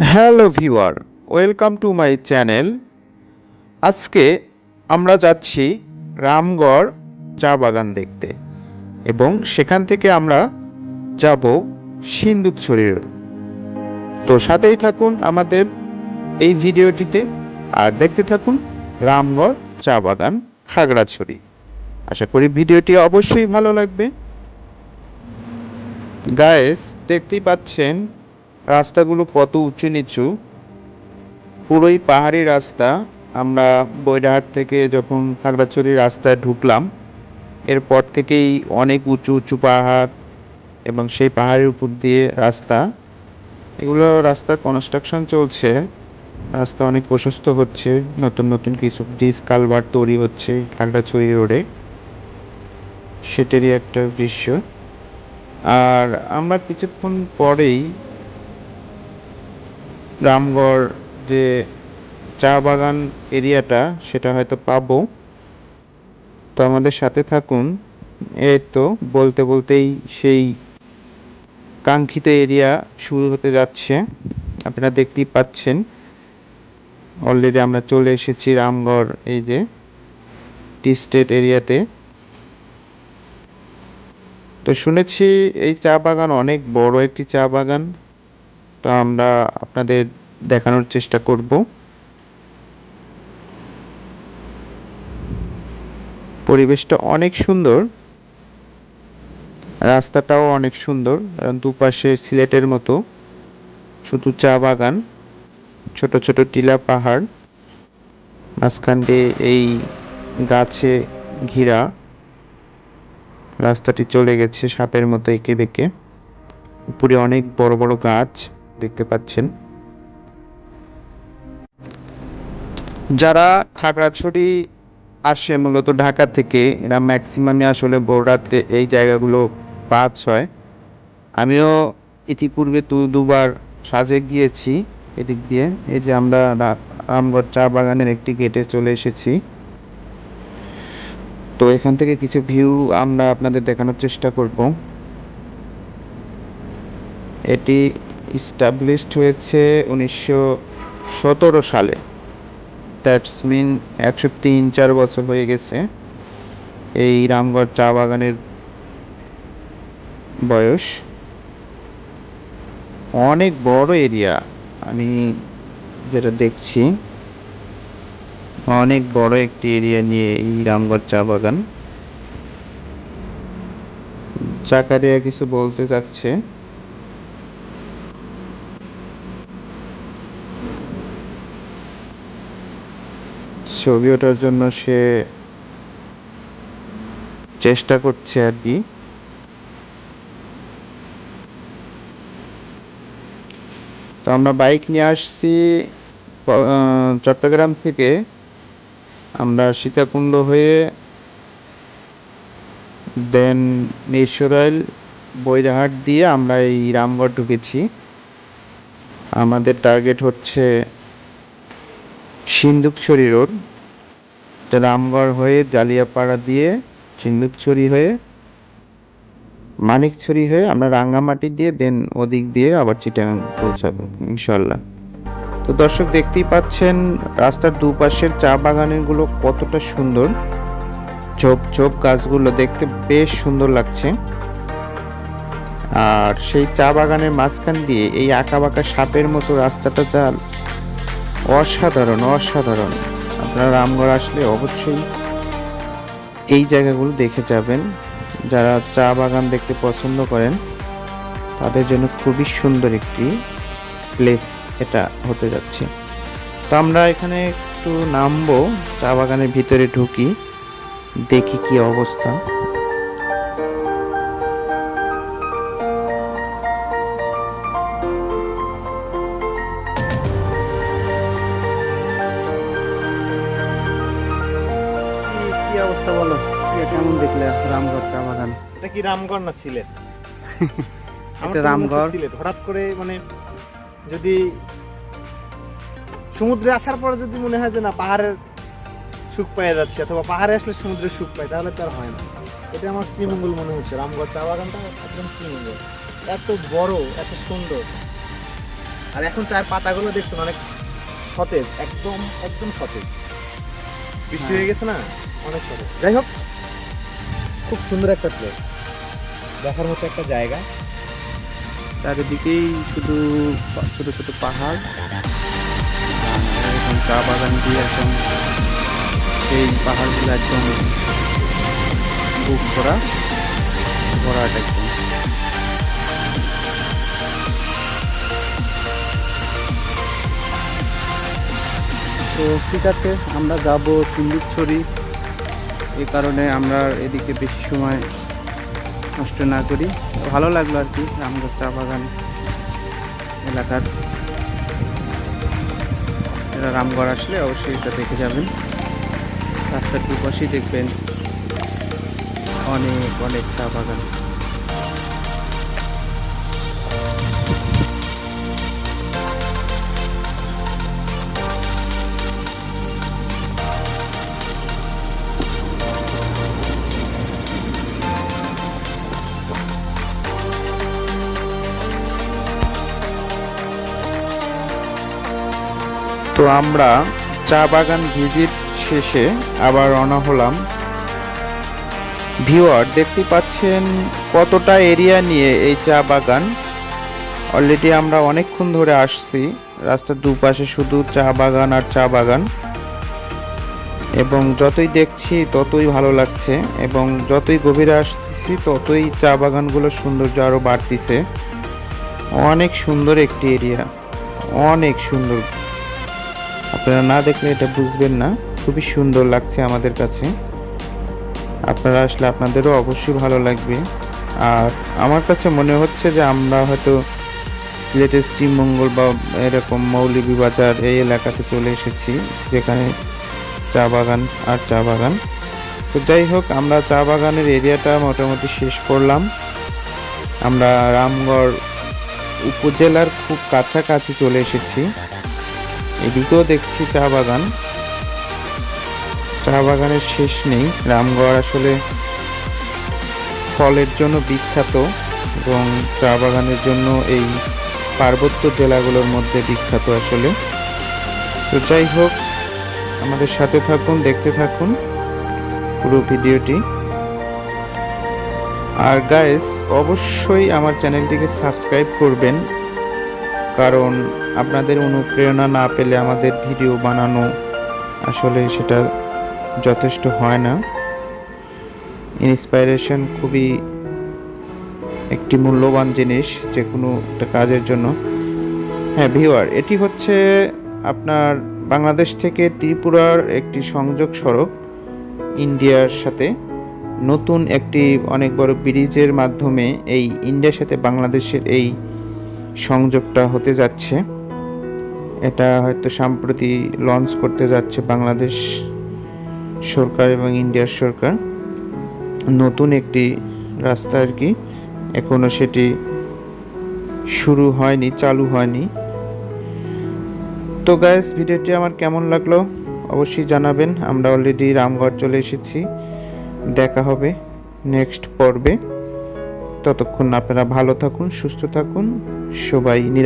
Hello viewer, welcome to my channel. আজকে আমরা যাচ্ছি রামগড় চা বাগান দেখতে এবং সেখান থেকে আমরা যাব সিন্দুকছড়ি রোড। তো সাথেই থাকুন আমাদের এই ভিডিওটিতে আর দেখতে থাকুন রামগড় চা বাগান খাগড়াছড়ি। আশা করি ভিডিওটি অবশ্যই ভালো লাগবে। গায়েস, দেখতেই পাচ্ছেন রাস্তাগুলো কত উঁচু নিচু, পুরোই পাহাড়ি রাস্তা। আমরা বৈরাহাট থেকে যখন খাগড়াছড়ির রাস্তায় ঢুকলাম, এরপর থেকেই অনেক উঁচু উঁচু পাহাড় এবং সেই পাহাড়ের উপর দিয়ে রাস্তা। এগুলো রাস্তার কনস্ট্রাকশন চলছে, রাস্তা অনেক প্রশস্ত হচ্ছে, নতুন নতুন কিছু ব্রিজ কালভার্ট তৈরি হচ্ছে খাগড়াছড়ি রোডে, সেটারই একটা দৃশ্য। আর আমরা কিছুক্ষণ পরেই রামগড় যে চা বাগান এরিয়াটা সেটা হয়তো পাবো। তো আমাদের সাথে থাকুন। এই তো বলতে বলতেই সেই কাঙ্ক্ষিত এরিয়া শুরু হতে যাচ্ছে। আপনারা দেখতেই পাচ্ছেন অলরেডি আমরা চলে এসেছি রামগড় এই যে টি স্টেট এরিয়াতে। তো শুনেছি এই চা বাগান অনেক বড় একটি চা বাগান। তো আমরা আপনাদের দেখানোর চেষ্টা করব। পরিবেশটা অনেক সুন্দর, রাস্তাটাও অনেক সুন্দর, দুপাশে সিলেটের মতো শুধু চা বাগান, ছোট ছোট টিলা পাহাড়, মাঝখান দিয়ে এই গাছে ঘেরা রাস্তাটি চলে গেছে সাপের মতো এঁকে বেঁকে। উপরে অনেক বড় বড় গাছ দেখতে পাচ্ছেন। যারা খাগড়াছড়ি আসে মূলত ঢাকা থেকে, এরা ম্যাক্সিমামই আসলে ভোররাতে এই জায়গাগুলো পাস হয়। আমিও ইতিপূর্বে দুবার সাজেক গিয়েছি এদিক দিয়ে। এই যে আমরা রামগড় চা বাগানের একটি গেটে চলে এসেছি। তো এখান থেকে কিছু ভিউ আমরা আপনাদের দেখানোর চেষ্টা করব। এটি ইস্টাবলিশড হয়েছে 1917 সালে। দ্যাটস মিন 103-104 বছর হয়ে গেছে এই রামগড় চা বাগানের বয়স। অনেক বড় এরিয়া, আমি যেটা দেখছি অনেক বড় একটি এরিয়া নিয়ে এই রামগড় চা বাগান। জাকারিয়া কিছু বলতে চাচ্ছে। ছবি ওঠার জন্য সে চেষ্টা করছে আর কি। তো আমরা বাইক নিয়ে আসছি চট্টগ্রাম থেকে। আমরা সীতাকুণ্ড হয়ে দেন মিরসরাইল বৈরাহাট দিয়ে আমরা এই রামগড় ঢুকেছি। আমাদের টার্গেট হচ্ছে সিন্দুকছড়ি রোড। রামগড় হয়ে জালিয়াপাড়া দিয়ে সিন্দুকছড়ি হয়ে মানিকছড়ি হয়ে আমরা রাঙ্গামাটি দিয়ে দেন ওদিক দিয়ে আবার চিটাগাং পৌঁছাবো ইনশাল্লাহ। তো দর্শক দেখতেই পাচ্ছেন রাস্তার দুপাশের চা বাগানগুলো কতটা সুন্দর, ঝোপ ঝোপ গাছগুলো দেখতে বেশ সুন্দর লাগছে। আর সেই চা বাগানের মাঝখান দিয়ে এই আঁকা বাঁকা সাপের মতো রাস্তাটা যা অসাধারণ অসাধারণ। আপনারা রামগড় আসলে অবশ্যই এই জায়গাগুলো দেখে যাবেন। যারা চা বাগান দেখতে পছন্দ করেন তাদের জন্য খুবই সুন্দর একটি প্লেস এটা হতে যাচ্ছে। তো আমরা এখানে একটু নামবো, চা বাগানের ভিতরে ঢুকি, দেখি কি অবস্থা। কি অবস্থা বলো, কেমন দেখলে রামগড় চা বাগান? এটা কি রামগড় না সিলেট? এটা রামগড়। সিলেট হঠাৎ করে মানে যদি সমুদ্রে আসার পরে যদি মনে হয় যে না পাহাড়ের সুখ পাওয়া যাচ্ছে অথবা পাহাড়ে আসলে সমুদ্রের সুখ পাই, তাহলে তো আর হয় না। এটা আমার শ্রীমঙ্গল মনে হচ্ছে। রামগড় চা বাগানটা একদম শ্রীমঙ্গল, এত বড়, এত সুন্দর। আর এখন চায়ের পাতাগুলো দেখছেন অনেক সতেজ, একদম একদম সতেজ। বৃষ্টি হয়ে গেছে না, অনেক সতেজ। যাই হোক, খুব সুন্দর একটা প্লেস, দেখার মতো একটা জায়গা। চারিদিকেই শুধু ছোট ছোট পাহাড়, এবং চা বাগান দিয়ে একদম এই পাহাড়গুলো একদম বুক ভরাট একদম। তো ঠিক আছে, আমরা যাব চিল্লিছড়ি। এই কারণে আমরা এদিকে বেশি সময় নষ্ট না করি। ভালো লাগলো আর কি রামগড় চা বাগান এলাকার। এরা রামগড় আসলে অবশ্যই এটা দেখে যাবেন। রাস্তার দুপাশেই দেখবেন অনেক অনেক চা বাগান। তো আমরা চা বাগান ভিজিট শেষে আবার রওনা হলাম। ভিউয়ার দেখতে পাচ্ছেন কতটা এরিয়া নিয়ে এই চা বাগান। অলরেডি আমরা অনেকক্ষণ ধরে আসছি, রাস্তার দুপাশে শুধু চা বাগান আর চা বাগান, এবং যতই দেখছি ততই ভালো লাগছে, এবং যতই গভীরে আসছি ততই চা বাগানগুলোর সৌন্দর্য আরও বাড়তিছে। অনেক সুন্দর একটি এরিয়া, অনেক সুন্দর। আপনারা না দেখলে এটা বুঝবেন না, খুবই সুন্দর লাগছে আমাদের কাছে। আপনারা আসলে আপনাদেরও অবশ্যই ভালো লাগবে। আর আমার কাছে মনে হচ্ছে যে আমরা হয়তো সিলেটের শ্রীমঙ্গল বা এরকম মৌলভীবাজার এই এলাকাতে চলে এসেছি, যেখানে চা বাগান আর চা বাগান। তো যাই হোক, আমরা চা বাগানের এরিয়াটা মোটামুটি শেষ করলাম। আমরা রামগড় উপজেলার খুব কাছাকাছি চলে এসেছি। এদিকেও দেখছি চা বাগান, চা বাগানের শেষ নেই। রামগড় আসলে ফলের জন্য বিখ্যাত, এবং চা বাগানের জন্য এই পার্বত্য জেলাগুলোর মধ্যে বিখ্যাত আসলে। তো যাই হোক, আমাদের সাথে থাকুন, দেখতে থাকুন পুরো ভিডিওটি। আর গাইস, অবশ্যই আমার চ্যানেলটিকে সাবস্ক্রাইব করবেন, কারণ আপনাদের অনুপ্রেরণা না পেলে আমাদের ভিডিও বানানো আসলে সেটা যথেষ্ট হয় না। ইন্সপাইরেশন খুবই একটি মূল্যবান জিনিস যে কোনো একটা কাজের জন্য। হ্যাঁ ভিউয়ার, এটি হচ্ছে আপনার বাংলাদেশ থেকে ত্রিপুরার একটি সংযোগ সড়ক ইন্ডিয়ার সাথে। নতুন একটি অনেক বড় ব্রিজের মাধ্যমে এই ইন্ডিয়ার সাথে বাংলাদেশের এই সংযোগটা হতে যাচ্ছে। এটা হয়তো সম্প্রতি লঞ্চ করতে যাচ্ছে বাংলাদেশ সরকার এবং ইন্ডিয়ার সরকার। নতুন একটি রাস্তা আর কি, এখনো সেটি শুরু হয়নি, চালু হয়নি। তো গাইস, ভিডিওটি আমার কেমন লাগলো অবশ্যই জানাবেন। আমরা অলরেডি রামগড় চলে এসেছি, দেখা হবে নেক্সট পর্বে। ততক্ষণ আপনারা ভালো থাকুন, সুস্থ থাকুন, সবাই নিরাপদ।